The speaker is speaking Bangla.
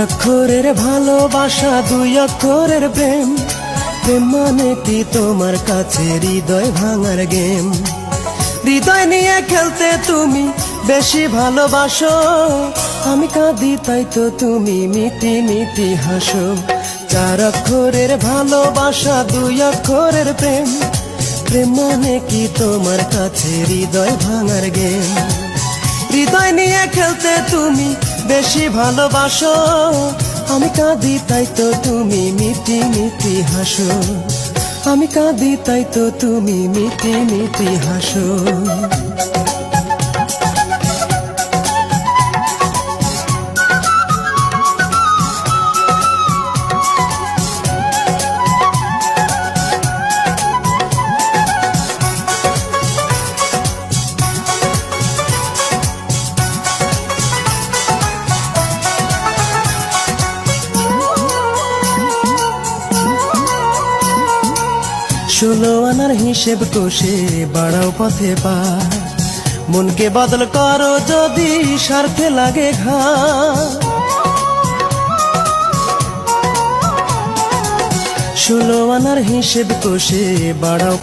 অক্ষরের ভালোবাসা, দুই অক্ষরের প্রেম। প্রেম মানে কি তোমার কাছে হৃদয় ভাঙার গেম। হৃদয় নিয়ে খেলতে তুমি বেশি ভালোবাসো, আমি কাঁদি তাই তো তুমি মিটি মিটি হাসো। চার অক্ষরের ভালোবাসা, দুই অক্ষরের প্রেম। প্রেম মানে কি তোমার কাছে হৃদয় ভাঙার গেম। হৃদয় নিয়ে খেলতে তুমি বেশি ভালোবাসো, আমি কাঁদি তাই তো তুমি মিটি মিটি হাসো। আমি কাঁদি তাই তো তুমি মিটি মিটি হাসো। ষোলো আনার হিসেব কষে বাড়াও পথে পার, মনকে বদল করো যদি স্বার্থে লাগে ঘা। ষোলো আনার হিসেব কষে বাড়াও